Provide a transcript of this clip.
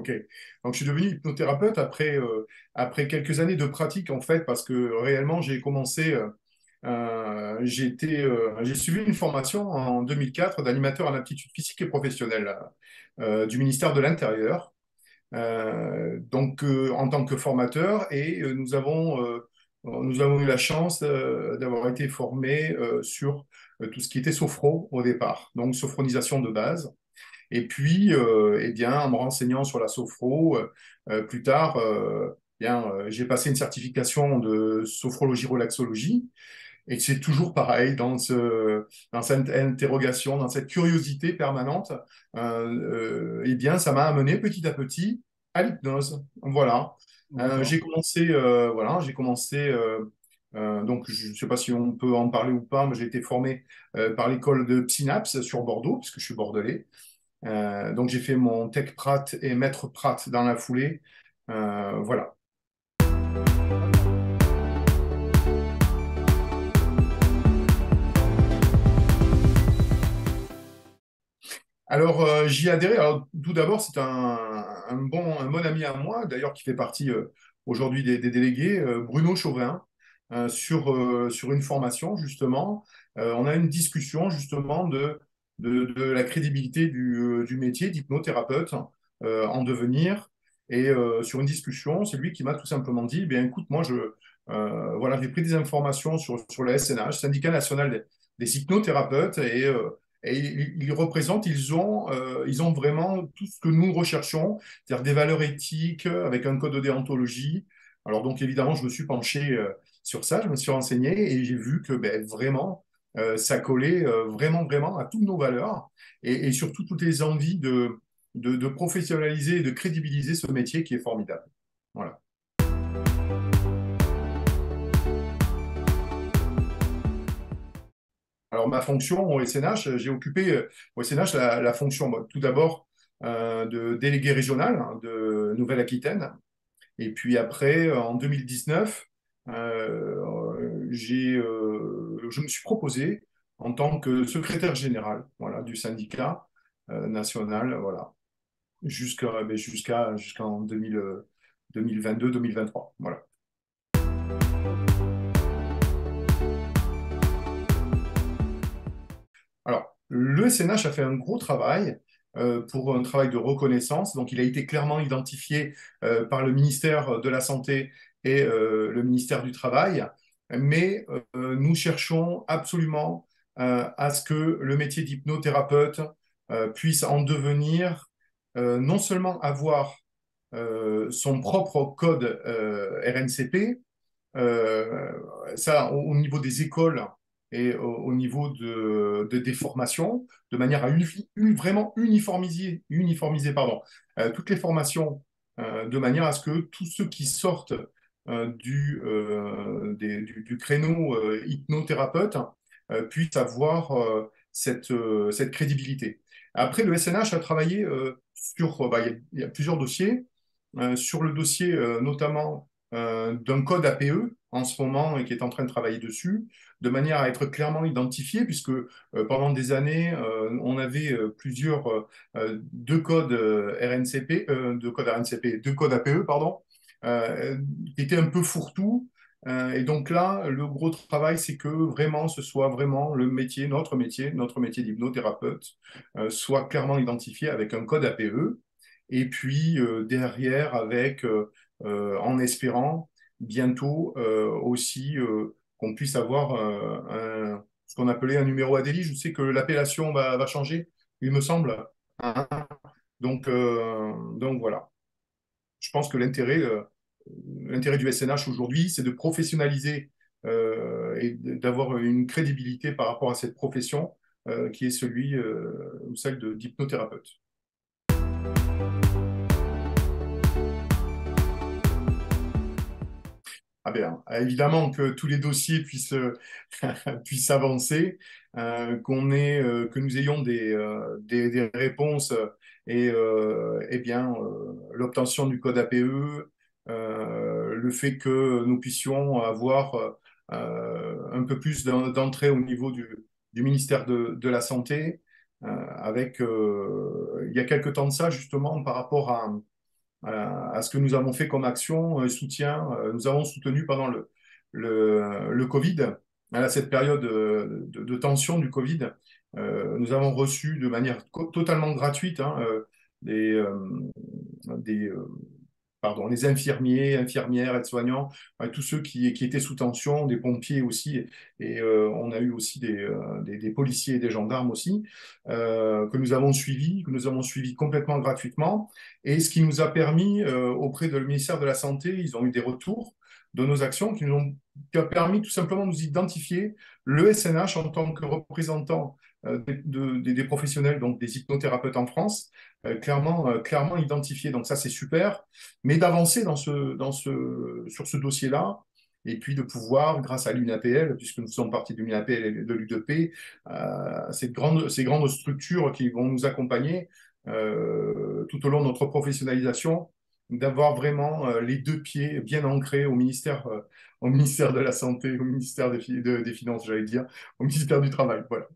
Ok. Donc, je suis devenu hypnothérapeute après quelques années de pratique, en fait, parce que réellement, j'ai suivi une formation en 2004 d'animateur en aptitude physique et professionnelle du ministère de l'Intérieur. En tant que formateur, et nous avons eu la chance d'avoir été formés sur tout ce qui était sophro au départ, donc sophronisation de base. Et puis, eh bien, en me renseignant sur la sophro, plus tard, j'ai passé une certification de sophrologie relaxologie. Et c'est toujours pareil dans cette interrogation, dans cette curiosité permanente. Eh bien, ça m'a amené petit à petit à l'hypnose. Voilà. D'accord. J'ai commencé. Donc, je ne sais pas si on peut en parler ou pas, mais j'ai été formé par l'école de Psynaps sur Bordeaux, puisque je suis bordelais. Donc, j'ai fait mon Tech Prat et Maître Prat dans la foulée. Voilà. D'accord. Alors, j'y ai adhéré. Alors, tout d'abord, c'est un bon ami à moi, d'ailleurs, qui fait partie aujourd'hui des délégués, Bruno Chauvin, sur une formation, justement. On a une discussion, justement, de la crédibilité du métier d'hypnothérapeute en devenir. Et sur une discussion, c'est lui qui m'a tout simplement dit, bien, écoute, voilà, j'ai pris des informations sur la SNH, Syndicat national des hypnothérapeutes, et ils représentent, ils ont vraiment tout ce que nous recherchons, c'est-à-dire des valeurs éthiques avec un code de déontologie. Alors donc évidemment, je me suis penché sur ça, je me suis renseigné et j'ai vu que ben, vraiment, ça collait vraiment, vraiment à toutes nos valeurs et surtout toutes les envies de professionnaliser et de crédibiliser ce métier qui est formidable. Voilà. Alors, ma fonction au SNH, j'ai occupé au SNH la fonction, bon, tout d'abord, de délégué régional hein, de Nouvelle-Aquitaine. Et puis après, en 2019, je me suis proposé en tant que secrétaire général voilà, du syndicat national, voilà, jusqu'en 2022-2023. Voilà. Alors, le SNH a fait un gros travail pour un travail de reconnaissance. Donc, il a été clairement identifié par le ministère de la Santé et le ministère du Travail. Mais nous cherchons absolument à ce que le métier d'hypnothérapeute puisse en devenir non seulement avoir son propre code RNCP, ça au niveau des écoles et au niveau des formations, de manière à vraiment uniformiser pardon, toutes les formations, de manière à ce que tous ceux qui sortent du créneau hypnothérapeute puissent avoir cette crédibilité. Après, le SNH a travaillé il y a plusieurs dossiers. Sur le dossier notamment d'un code APE en ce moment et qui est en train de travailler dessus, de manière à être clairement identifié, puisque pendant des années, on avait deux codes RNCP, deux codes APE, pardon, qui étaient un peu fourre-tout. Et donc là, le gros travail, c'est que vraiment, ce soit vraiment notre métier d'hypnothérapeute, soit clairement identifié avec un code APE. Et puis derrière, en espérant bientôt aussi qu'on puisse avoir ce qu'on appelait un numéro ADELI. Je sais que l'appellation va changer, il me semble. Hein. Donc voilà. Je pense que l'intérêt du SNH aujourd'hui, c'est de professionnaliser et d'avoir une crédibilité par rapport à cette profession qui est ou celle d'hypnothérapeute. Ah bien, évidemment que tous les dossiers puissent avancer, que nous ayons des réponses et bien l'obtention du code APE, le fait que nous puissions avoir un peu plus d'entrée au niveau du ministère de la Santé, il y a quelque temps de ça justement par rapport à ce que nous avons fait comme action et soutien. Nous avons soutenu pendant le Covid, à cette période de tension du Covid. Nous avons reçu de manière totalement gratuite, hein, des, des, pardon, les infirmiers, infirmières, aides-soignants, tous ceux qui étaient sous tension, des pompiers aussi, et on a eu aussi des policiers et des gendarmes aussi, que nous avons suivis complètement gratuitement, et ce qui nous a permis, auprès du ministère de la Santé, ils ont eu des retours de nos actions qui a permis tout simplement de nous identifier le SNH en tant que représentant des professionnels, donc des hypnothérapeutes en France, clairement identifiés. Donc ça, c'est super mais d'avancer sur ce dossier-là, et puis de pouvoir, grâce à l'UNAPL, puisque nous sommes partie de l'UNAPL et de l'U2P, ces grandes structures qui vont nous accompagner tout au long de notre professionnalisation, d'avoir vraiment les deux pieds bien ancrés au ministère de la Santé, au ministère des Finances, j'allais dire, au ministère du Travail. Voilà.